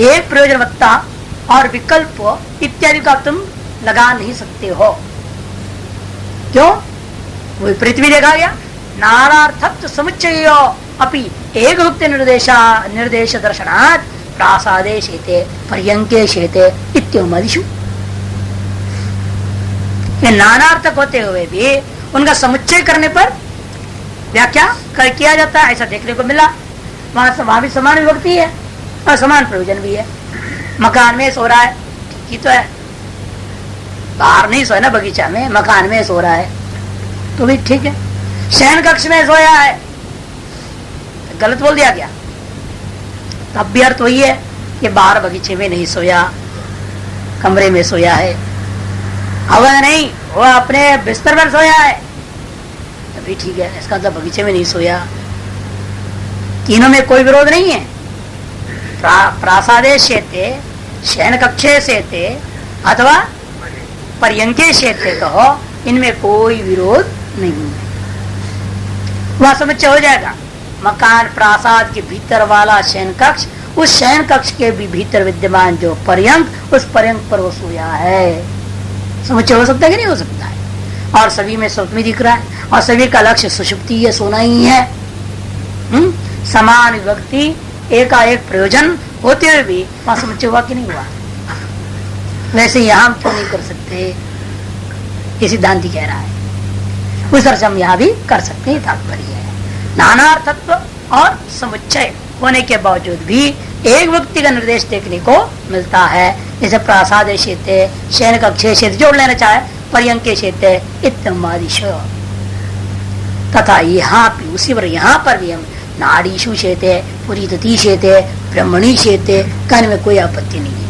एक प्रयोजनवत्ता और विकल्प इत्यादि का तुम लगा नहीं सकते हो। क्यों? विपरीत भी देखा गया, नानार्थत्व समुच्चय अपि एक विभक्ति निर्देश दर्शनात् प्रासादेशेते पर्यंकेशेते इत्योमदिषु। ये नानार्थक होते हुए भी उनका समुच्चय करने पर व्याख्या किया जाता है, ऐसा देखने को मिला। वहां भी समान विभक्ति है और समान प्रयोजन भी है। मकान में सो रहा है, ठीक ही तो है, बाहर नहीं सोया ना बगीचा में, मकान में सो रहा है तो भी ठीक है। शयन कक्ष में सोया है गलत बोल दिया गया। तब भी अर्थ वही है कि बाहर बगीचे में नहीं सोया, कमरे में सोया है। अवध नहीं, वो अपने बिस्तर पर सोया है, तभी ठीक है। इसका मतलब बगीचे में नहीं सोया। तीनों में कोई विरोध नहीं है। प्रासादे शेते, शयन कक्षे शेते अथवा पर्यंके शेते कहो, इनमें कोई विरोध नहीं है। वह समुच्चय हो जाएगा। मकान प्रासाद के भीतर वाला शयन कक्ष, उस शयन कक्ष के भी भीतर विद्यमान जो पर्यंक, उस पर्यंक पर वो सोया है। समुच्चय हो सकता है कि नहीं हो सकता है? और सभी में स्वप्न दिख रहा है और सभी का लक्ष्य सुषुप्ति है, सोना ही है। समान विभक्ति, एकाएक प्रयोजन होते हुए भी वहां समुच्चय हुआ कि नहीं हुआ? वैसे यहां हम क्यों नहीं कर सकते? ये सिद्धांति कह रहा है। उस तरह से हम यहाँ भी कर सकते हैं, तात्पर्य है। नानार्थत्व और समुच्चय होने के बावजूद भी एक व्यक्ति का निर्देश देखने को मिलता है। जैसे प्रासाद क्षेत्र, शयन कक्ष क्षेत्र जोड़ लेना चाहे, पर्यंक क्षेत्र इत्यादिश। तथा यहाँ भी उसी पर यहाँ पर भी हम नाड़ीशु क्षेत्र, पुरीतति क्षेत्र, ब्रह्मणी क्षेत्र कहने में कोई आपत्ति नहीं है।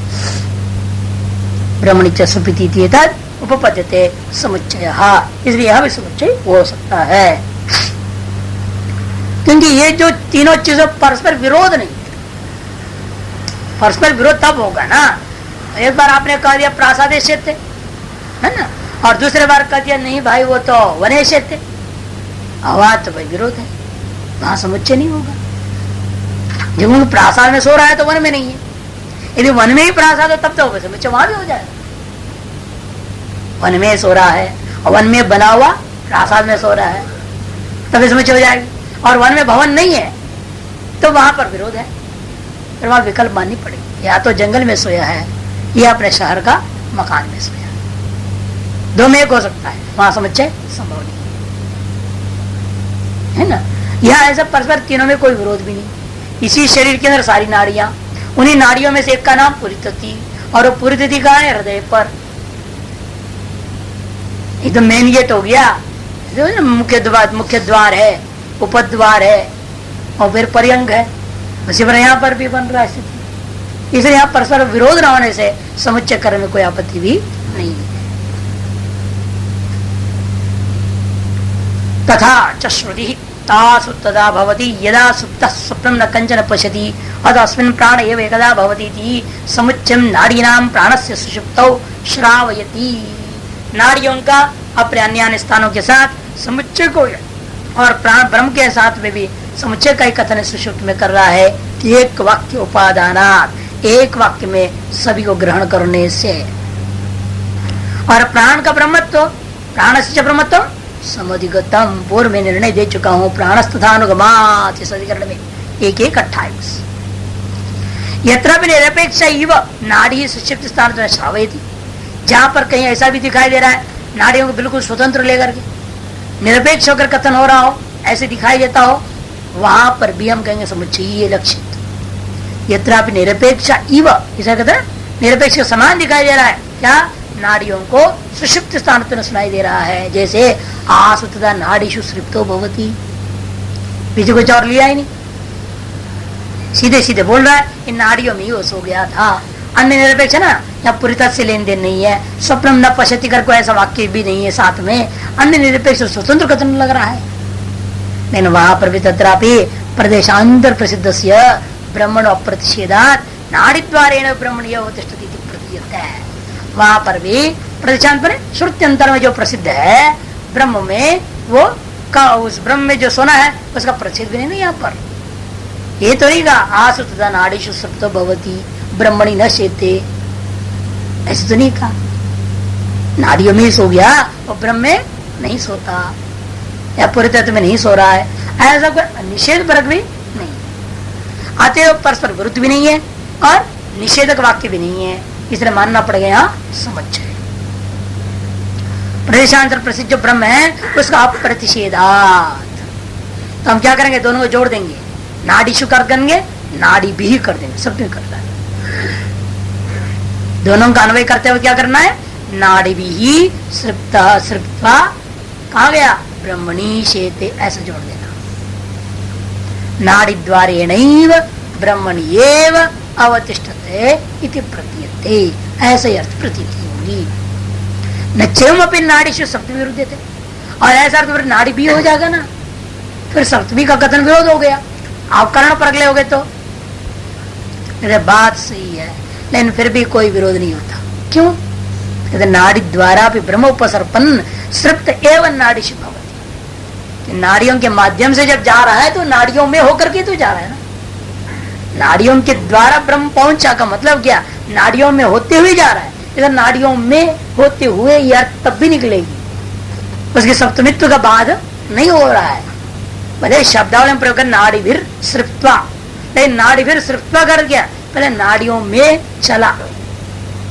ब्रह्मणी च सुप्रीति तद उपपद्यते समुच्चय, इसलिए यह भी समुच्चय हो सकता है। क्योंकि ये जो तीनों चीजों परस्पर विरोध नहीं, परस्पर विरोध तब होगा ना, एक बार आपने कह दिया प्रासाद क्षेत्र है ना, और दूसरे बार कह दिया नहीं भाई वो तो वने क्षेत्र, वहां तो भाई विरोध है, वहां समुच्चय नहीं होगा। जब प्रासाद में सो रहा है तो वन में नहीं है, यदि वन में ही प्रासाद हो तब तो समुच्चय वहां भी हो जाएगा। वन में सो रहा है और वन में बना हुआ प्रासाद में सो रहा है, तभी समुच्चय हो जाएगा। और वन में भवन नहीं है तो वहां पर विरोध है, फिर वहां विकल्प माननी पड़ेगी। या तो जंगल में सोया है या अपने शहर का मकान में सोया है, दो में एक हो सकता है, वहां समुच्चय संभव नहीं है ना। यह ऐसा परस्पर तीनों में कोई विरोध भी नहीं। इसी शरीर के अंदर सारी नाड़ियां, उन्हीं नाड़ियों में से एक का नाम पुरीतति, और वो पुरीतति का है हृदय पर। ये तो मेन गेट हो गया, मुख्य द्वार है, उपद्वार है और फिर पर्यंक है। उसी पर यहाँ पर भी बन रहा है स्थिति। इसलिए यहाँ परस्पर विरोध न होने से समुच्चय करने में कोई आपत्ति भी नहीं है। तथा च श्रुति तासु तदा भवति यदा सुप्तः स्वप्नं न कंचन पश्यति अतस्मिन् प्राण एव एकदा भवति इति समुच्चयं नाडीनां प्राणस्य सुषुप्तौ श्रावयति। नाड़ियों का अपने अन्य स्थानों के साथ समुच्चय को और प्राण ब्रह्म के साथ में भी समुच्चय का ही कथन सुषुप्त में कर रहा है। एक वाक्य उपादानात्, एक वाक्य में सभी को ग्रहण करने से। और प्राण का ब्रह्मत्व, प्राणस्य च ब्रह्मत्व समधिगतम, पूर्व में निर्णय दे चुका हूं। प्राणस्तथानुगमात् इस अधिकरण में 1:28। यत्र भी निरपेक्ष इव नाड़ी सुषुप्त स्थान श्रावयति, जहां पर कहीं ऐसा भी दिखाई दे रहा है नाड़ियों को बिल्कुल स्वतंत्र लेकर के निरपेक्ष होकर कथन हो रहा हो, ऐसे दिखाई देता हो, वहां पर भी हम कहेंगे समुच्चय लक्षित। यत्रापि निरपेक्ष इव, इसे कहते हैं निरपेक्ष के समान दिखाई दे रहा है। क्या? नाड़ियों को सुषुप्त स्थान पर सुनाई दे रहा है। जैसे आसुतदा नाड़ीषु सृप्तो भवति, पीछे कुछ और लिया ही नहीं, सीधे सीधे बोल रहा है इन नाड़ियों में ही वो सो गया था। अन्य निरपेक्ष ना, या पुरीता से लेन देन नहीं है। स्वप्न न पश्यति कर कोई ऐसा वाक्य भी नहीं है साथ में। अन्य निरपेक्ष स्वतंत्र कथन लग रहा है, लेकिन वहां पर भी तत्रापि प्रदेशांतर प्रसिद्ध ब्रह्मण अप्रतिषेधात् नाड़ी द्वारेण ब्रह्मणीय तिष्ठति प्रतीयते है। वहां पर भी प्रदेशांतर श्रुत्यंतर में जो प्रसिद्ध है ब्रह्म में, वो का उस ब्रह्म में जो सोना है उसका प्रसिद्ध भी नहीं यहाँ पर। ये तो नहीं कहा आसुतदा नाड़ीषु सप्तो भवति ब्रह्मणि न शेते, ऐसे तो नहीं कहा। नाड़ियों में ही सो गया और ब्रह्म में नहीं सोता या पूरे तत्व में नहीं सो रहा है, ऐसा कोई निषेध वर्ग भी नहीं। अतएव परस्पर विरुद्ध भी नहीं है और निषेधक वाक्य भी नहीं है, इसलिए मानना पड़ेगा यहाँ समुच्चय। प्रदेशांतर प्रसिद्ध जो ब्रह्म है उसका अप्रतिषेधात्, तो हम क्या करेंगे? दोनों को जोड़ देंगे, नाड़ीशु कर देंगे, नाड़ी भी कर देंगे, सब में करता है। दोनों का अन्वय करते हुए क्या करना है? नाड़ी भी सृप्ता कहा गया ब्रह्मणी शेते, ऐसा जोड़ देना। नाड़ी द्वारेणैव ब्रह्मण्येव अवतिष्ठते इति प्रतीयते, ऐसे अर्थ प्रतीति होगी। न चेमपि नाड़ीषु सप्तमी विरुद्धते, और ऐसा अर्थ फिर नाड़ी भी हो जाएगा ना, फिर सप्तमी का कथन विरोध हो गया, आप कर्ण पर अगले हो गए। तो बात सही है, लेकिन फिर भी कोई विरोध नहीं होता। क्यों? नाड़ी द्वारा भी ब्रह्म उपसर्पण सृप्त एवं नाड़ीषु भवति, नाड़ियों के माध्यम से जब जा रहा है तो नाड़ियों में होकर के तो जा रहा है ना। नाड़ियों के द्वारा ब्रह्म पहुंचा का मतलब क्या? नाड़ियों में होते हुए जा रहा है। इधर नाड़ियों में होते हुए यार तब भी निकलेगी, उसके सप्तमित्व का बाध नहीं हो रहा है। भले शब्दावली में प्रयोग कर नाड़ीभिर सृप्त्वा, लेकिन नाड़ीभिर सृप्त्वा कर गया, पहले नाड़ियों में चला,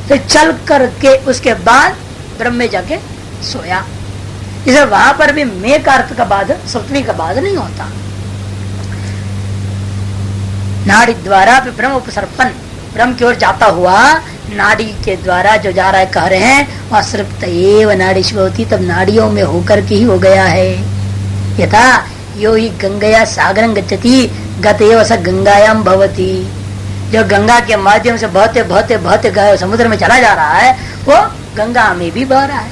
फिर चल करके उसके बाद ब्रह्म में जाके सोया। इसे वहां पर भी मे का अर्थ का बाध, सप्तमी का बाध नहीं होता। नाड़ी द्वारा भी ब्रह्म उपसर्पण, ब्रह्म की ओर जाता हुआ नाड़ी के द्वारा जो जा रहा है, कह रहे हैं वह सृप्त एव नाड़ीषु होती, तब नाड़ियों में होकर के ही हो गया है। यथा यो ही गंगया सागरं गच्छति गतएव स गंगायाम भवति, जो गंगा के माध्यम से बहते बहते बहते समुद्र में चला जा रहा है, वो गंगा में भी बह रहा है।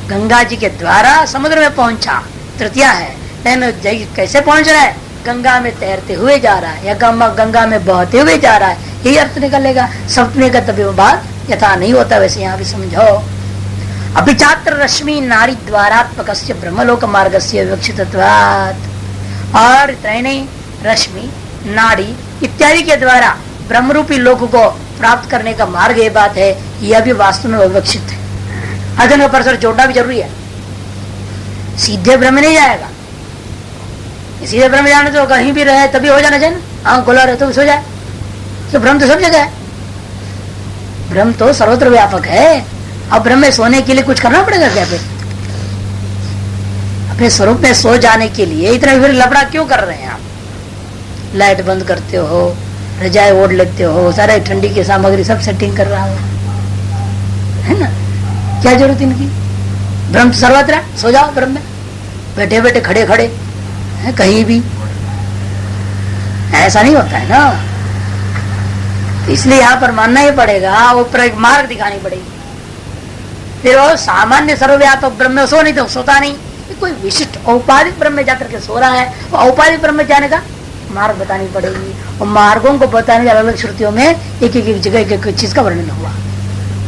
गंगा जी के द्वारा समुद्र में पहुंचा, तृतीया है, लेकिन कैसे पहुंच रहा है? गंगा में तैरते हुए जा रहा है, या गंगा में बहते हुए जा रहा है, यही अर्थ निकलेगा। सप्तमी का तभी बात यथा नहीं होता, वैसे यहाँ भी समझो। अभिचात्र रश्मि नाड़ी द्वारात्मक ब्रह्मलोक मार्ग से विवक्षितत्वात्, और नहीं रश्मि नाड़ी इत्यादि के द्वारा ब्रह्मरूपी लोक को प्राप्त करने का मार्ग ये बात है, यह भी वास्तव में विवक्षित है। अध्ययन पर सर जोड़ना भी जरूरी है, सीधे ब्रह्म नहीं जाएगा। सीधे ब्रह्म जाने तो कहीं भी रहे तभी हो जाना चाहिए ना, आंख खुला रहे तो सो जाए, तो ब्रह्म तो सब जगह है, ब्रह्म तो सर्वत्र व्यापक है। अब ब्रह्म में सोने के लिए कुछ करना पड़ेगा क्या? फिर अपने स्वरूप में सो जाने के लिए इतना फिर लफड़ा क्यों कर रहे हैं आप? लाइट बंद करते हो, रजाई ओढ़ लेते हो, सारे ठंडी की सामग्री सब सेटिंग कर रहा हो, है ना? क्या जरूरत इनकी? ब्रह्म सर्वत्र है, सो जाओ ब्रह्म में, बैठे बैठे खड़े खड़े है, कहीं भी। ऐसा नहीं होता है ना, इसलिए यहाँ पर मानना ही पड़ेगा, वो पर एक मार्ग दिखानी पड़ेगी। फिर वो सामान्य सर्वव्यापक ब्रह्म में सो नहीं तो सोता नहीं, कोई विशिष्ट औपाधिक ब्रह्म में जाकर के सो रहा है, वो औपाधिक ब्रह्म में जाने का मार्ग बतानी पड़ेगी। और मार्गों को बताने के अलग अलग श्रुतियों में एक एक जगह एक एक चीज का वर्णन हुआ,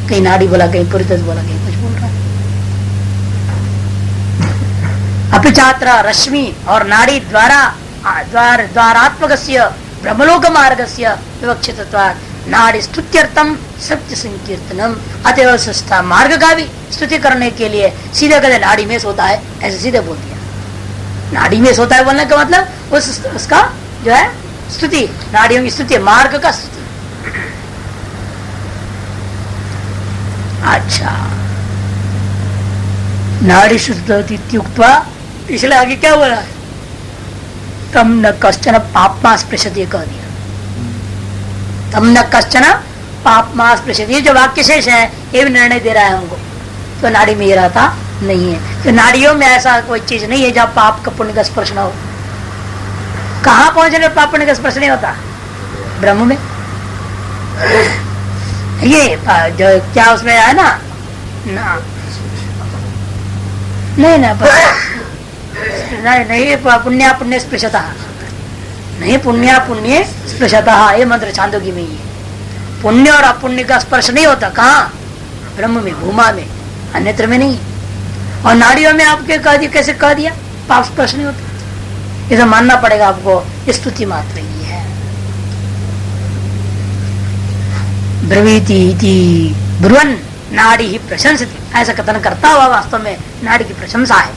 कहीं नाड़ी बोला, कहीं पुरितस बोला, कहीं कुछ बोल रहा है। अपिचात्र रश्मि और नाड़ी द्वारात्मक ब्रह्मलोक मार्ग से विवक्षितत्वात् नाड़ी स्तुत्यर्थम सत्य संकीर्तनम, अतएव संस्था मार्ग का भी स्तुति करने के लिए सीधे कहते नाड़ी में सोता है, ऐसे सीधे बोल दिया। नाड़ी में सोता है बोलने का मतलब उसका जो है स्तुति, नाड़ियों की स्तुति, मार्ग का स्तुति। अच्छा, नाड़ी शुद्ध इत्युक्त्वा, इसलिए आगे क्या बोला? तम न कश्चन पापमा स्पृशति कह दिया। तम न कश्चन पापमा स्पृशति, ये जो वाक्य शेष है ये भी निर्णय दे रहा है हमको, तो नाड़ी में ये रहता नहीं है। तो नाड़ियों में ऐसा कोई चीज नहीं है जहाँ पाप का पुण्य का स्पर्श न हो। कहाँ पहुंचने पाप पुण्य का स्पर्श नहीं होता? ब्रह्म में। ये जो क्या उसमें है ना नहीं पुण्या पुण्य स्पृशता, नहीं पुण्या पुण्य स्पृशता, ये मंत्र छांदोग्य में ही है। पुण्य और अपुण्य का स्पर्श नहीं होता। कहाँ? ब्रह्म में, भूमा में, अन्यत्र में नहीं। और नाड़ियों में आपके कह दिया, कैसे कह दिया? पाप स्पर्श नहीं होता। इसे मानना पड़ेगा आपको, स्तुति मात्र ही है। ब्रवीति ब्रुवन नाड़ी ही प्रशंसति, ऐसा कथन करता हुआ वास्तव में नाड़ी की प्रशंसा है।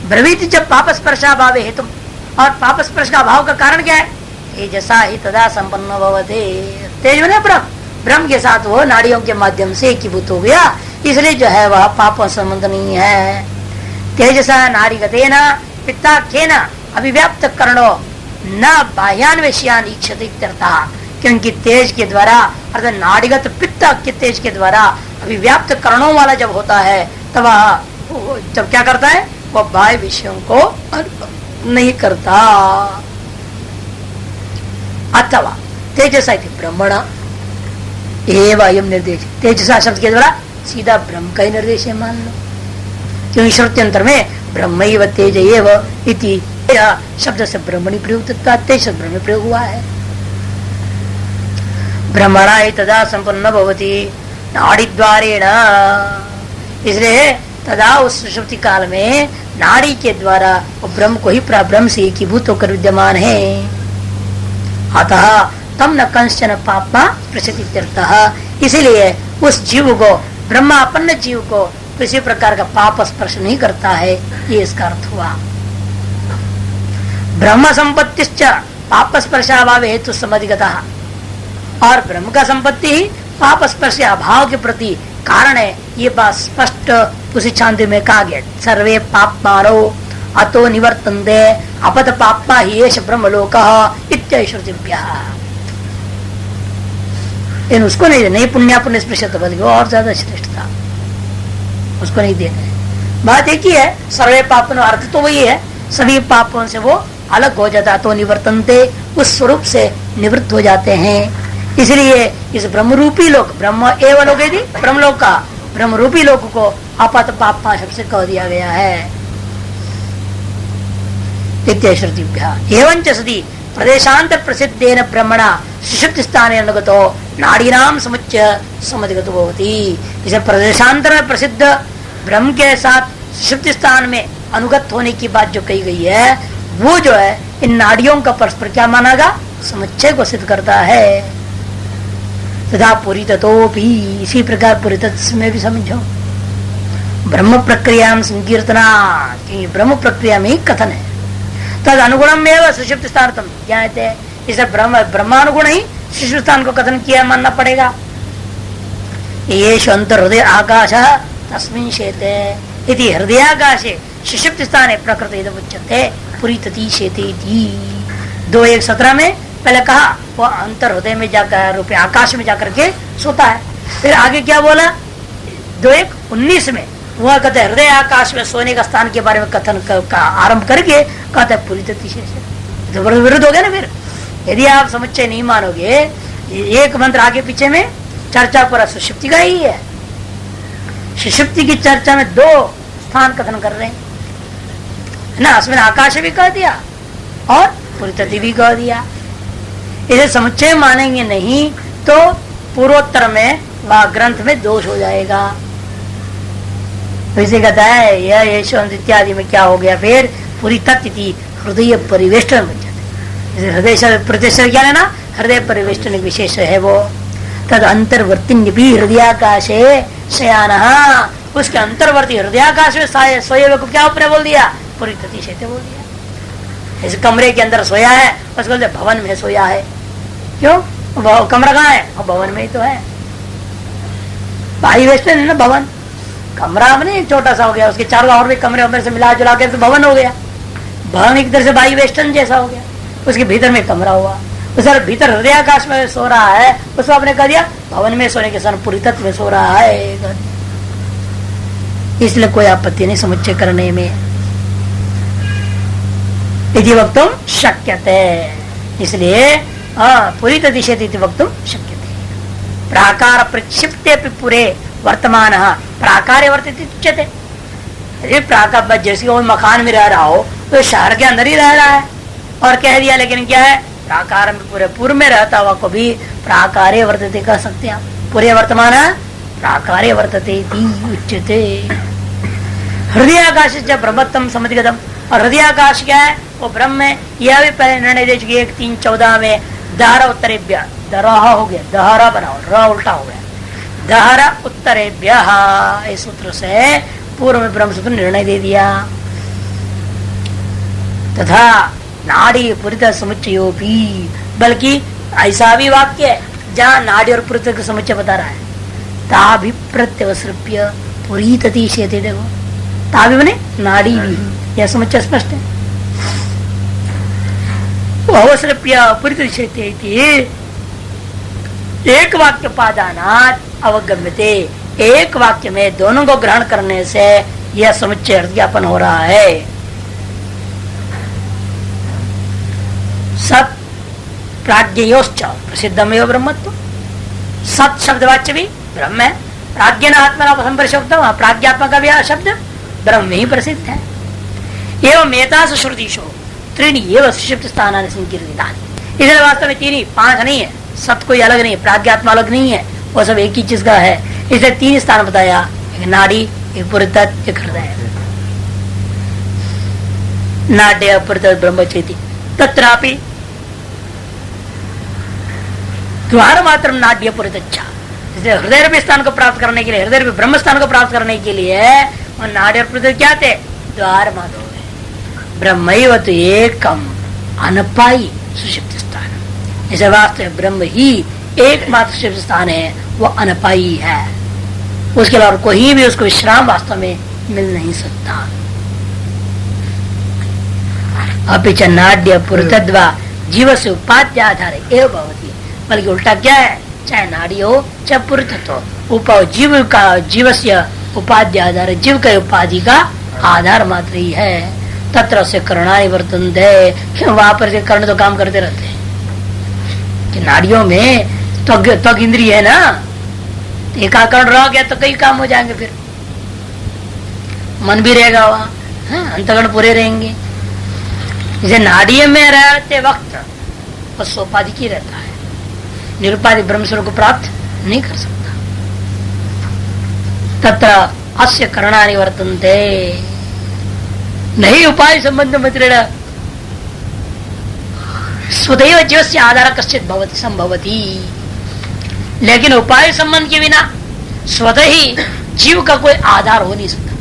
ब्रवीति जब पाप स्पर्शा भावे हेतु, और पाप स्पर्श का भाव का कारण क्या है? तेजसा ही तदा संपन्न भवते, तेज बने ब्रह्म के साथ वो नाड़ियों के माध्यम से एकीभूत हो गया, इसलिए जो है वह पाप संबंध नहीं है। तेजसा नाड़ीगतेन पित्ताख्येन अभिव्याप्त करणो न बाह्यान विषयान इच्छति इत्यर्थः, क्योंकि तेज के द्वारा अर्थात नाड़ीगत पित्त के तेज के द्वारा अभिव्याप्त करणों वाला जब होता है तब जब क्या करता है? वह बाह्य विषयों को नहीं करता। अथवा तेजसा ब्रह्मण एवं अयम निर्देश, तेजसा शब्द के द्वारा सीधा ब्रह्म का ही निर्देश है मान लो, क्योंकि श्रुत्यंतर में ब्रह्म तेज एव इति शब्द से ब्रह्मणि प्रयुक्त, तेज शब्द ब्रह्म प्रयोग हुआ है। ब्रह्मणा ही तदा संपन्न भवती नाड़ी द्वारेण, इसलिए तदा उस सुषुप्ति काल में नाड़ी के द्वारा वो ब्रह्म को ही ब्रह्म से एकीभूत होकर विद्यमान है। अतः तम न कंचन पापमा प्रसिद्ध, इसीलिए उस जीव को, ब्रह्मापन्न जीव को किसी प्रकार का पाप स्पर्श नहीं करता है, ये इसका अर्थ हुआ। ब्रह्म संपत्तिश्च पाप स्पर्शाभाव हेतु समधिगता, और ब्रह्म का संपत्ति ही पाप स्पर्श अभाव के प्रति कारण है, ये बात स्पष्ट उसी छांदि में कहा गया। सर्वे पापमानो अतो निवर्तन्ते अपत पापमा ही एष ब्रह्मलोकः इत्यश्रुतिभ्यः। इन उसको नहीं पुण्या पुण्य स्पृशत, बल्कि और ज्यादा श्रेष्ठ था, उसको नहीं देना है। बात एक ही है, सर्वे पापों अर्थ तो वही है, सभी पापों से वो अलग हो जाता, तो निवर्तनते उस स्वरूप से निवृत्त हो जाते हैं। इसलिए इस ब्रह्मरूपी लोक, ब्रह्म एवं लोक यदि ब्रह्मलोक का ब्रह्मरूपी लोक को अपत पापमा शब्द से कह दिया गया है। इत्यश्रुतिभ्यः एवं च सति प्रदेशांतर प्रसिद्धेन ब्रह्मणा सुषुप्त स्थाने अनुगतो नाड़ीनाम समुच्चय समधिगतो भवति। इसे प्रदेशांतर में प्रसिद्ध ब्रह्म के साथ सुषुप्त स्थान में अनुगत होने की बात जो कही गई है, वो जो है इन नाड़ियों का परस्पर क्या मानागा, समुच्चय को सिद्ध करता है। तथा पूरी तत्वी, इसी प्रकार पूरी तत्व में भी समझो, ब्रह्म प्रक्रिया संकीर्तना, क्योंकि ब्रह्म प्रक्रिया में ही कथन है। तद अनुगुणम एवं सुषुप्त स्थान ज्ञाते, इसे ब्रह्मानुगुण ही सुषुप्त स्थान को कथन किया मानना पड़ेगा। ये अंतर्हृदय आकाश तस्मिन् शेते इति हृदयाकाशे सुषुप्त स्थाने प्रकृति उच्यते पुरीतति शेते इति। 2:1:17 में पहले कहा वो अंतर्हृदय में जाकर रूपे आकाश में जाकर के सोता है, फिर आगे क्या बोला 2:1:19 में वह कहते हैं हृदय आकाश में सोने का स्थान के बारे में कथन का आरंभ करके कहते हैं पुरीतति शेते, तो विरुद्ध हो गया ना। फिर यदि आप समुच्चय नहीं मानोगे, एक मंत्र आगे पीछे में चर्चा पूरा सुषुप्ति का ही है, सुषुप्ति की चर्चा में 2 स्थान कथन कर रहे हैं ना, उसमें आकाश भी कह दिया और पुरीतति भी कह दिया। इसे समुच्चय मानेंगे नहीं तो पूर्वोत्तर में वह ग्रंथ में दोष हो जाएगा। वैसे कहता है यह यशवंत इत्यादि में क्या हो गया, फिर पूरी तत्ति हृदय परिवेष्टन बन जाते। हृदय प्रतिष्ठा क्या लेना, हृदय परिवेष्टन विशेष है वो। तद अंतर्वर्ती भी हृदयाकाशे शयानः, उसके अंतर्वर्ती हृदयाकाश में सोए को क्या ऊपर बोल दिया, पूरी तत्ति शेते बोल दिया। इस कमरे के अंदर सोया है, उसको बोलते भवन में सोया है। क्यों, कमरा कहाँ है, भवन में ही तो है। भाई वेस्टर्न है ना भवन, कमरा में नहीं छोटा सा हो गया, उसके चारों और भी कमरे उमरे से मिला जुला के तो भवन हो गया। भवन एक तरह से भाई वेस्टर्न जैसा हो गया, उसके भीतर में कमरा हुआ, उस भीतर हृदयाकाश में सो रहा है, उसको आपने कह दिया भवन में सोने के सन पूरी तत्व में सो रहा है। इसलिए कोई आपत्ति नहीं समुच्चय करने में। इति वक्तुम शक्यते, इसलिए पूरी तदिशेति वक्तुम शक्यते। प्राकार प्रक्षिप्ते पूरे वर्तमान प्राकार वर्तित, प्राकार जैसे वो मकान में रह रहा हो तो शहर के अंदर ही रह रहा है, और कह दिया लेकिन क्या है प्राकार में पूरे पूर्व में रहता हुआ को भी प्राकारे वर्तते कह सकते हैं। पूरे वर्तमान प्राकारे वर्तते उच्यते। हृदयाकाश जब ब्रह्मत्म समधिगतम, और हृदयाकाश क्या है, वो ब्रह्म है। यह भी पहले निर्णय दे चुके 1:3:14 में दहरा उत्तरेभ्य, दरह हो गया, दहरा बनाओ, र उल्टा हो गया, दहरा उत्तरेभ्य, इस सूत्र से पूर्व में ब्रह्म सूत्र निर्णय दे दिया। तथा नाड़ी पुरित समुच्चयो भी, बल्कि ऐसा भी वाक्य है जहाँ नाड़ी और पुरित का समुच्चय बता रहा है। ताभिप्रत्यवसृप्य पुरीतति शेते, देखो ताभि बने नाड़ी भी, यह समुच्चय स्पष्ट है। अवसृप्य पुरीतति शेते, एक वाक्य पादानात् अवगम्यते, एक वाक्य में दोनों को ग्रहण करने से यह समुच्चय अर्थ ज्ञापन हो रहा है। सत प्राज्ञयोश्च प्रसिद्धमेव ब्रह्मत्व। सत शब्द वाच्य भी ब्रह्म है, प्राज्ञन आत्मा संपरिशोक्त, प्राज्ञात्मा का भी शब्द ब्रह्म ही प्रसिद्ध है। एवं एतासु श्रुतिषु त्रीणि एव सुषुप्त स्थानानि संकीर्तितानि। इसलिए वास्तव में तीन ही, पांच नहीं है, सत कोई अलग नहीं है, प्राज्ञात्मा अलग नहीं है, वो सब एक ही चीज का है। इसलिए तीन स्थान बताया, एक नाड़ी, एक पुरतत्व, एक हृदय। नाड्य पुरतत्व ब्रह्मचेति तत्रापि द्वार मात्र नाड्य पुरतच्चा। इसलिए हृदय रूपी स्थान को प्राप्त करने के लिए, हृदय रूपी ब्रह्म स्थान को प्राप्त करने के लिए और नाड्य पुरतत्व क्या थे? द्वार मात्र ब्रह्मैव तो एकम अनपाई सुषुप्त स्थान। इसे वास्तव में ब्रह्म ही एकमात्र सुषुप्त स्थान है, वो अनपाई है, उसके अलावा कोई भी उसको विश्राम वास्तव में मिल नहीं सकता। अपिच नाड्य पुरतद्वा जीव से उपाध्य आधार एवं भवती। बल्कि उल्टा क्या है, चाहे नाड़ी हो चाहे पुरतत्व हो, जीव का जीव से उपाध्य आधार, जीव का उपाधि का आधार मात्र ही है। तत्र से करणानि वर्तन्ते, क्यों वहां पर कर्ण तो काम करते रहते हैं कि नाड़ियों में त्वग इंद्रिय है ना, एकाकरण रह गया तो कई काम हो जाएंगे, फिर मन भी रहेगा वहां, अंतकरण पूरे रहेंगे। जैसे नाड़ियों में रहते वक्त बस उपाधि की रहता है, निरुपाधि ब्रह्मस्वरूप को प्राप्त नहीं कर सकता। तत्र अस्य करणानि वर्तन्ते नहीं उपाय संबंध मित्रेण स्वदैव जीव से आधार कश्चित भवति संभवती। लेकिन उपाय संबंध के बिना स्वतः ही जीव का कोई आधार हो नहीं सकता।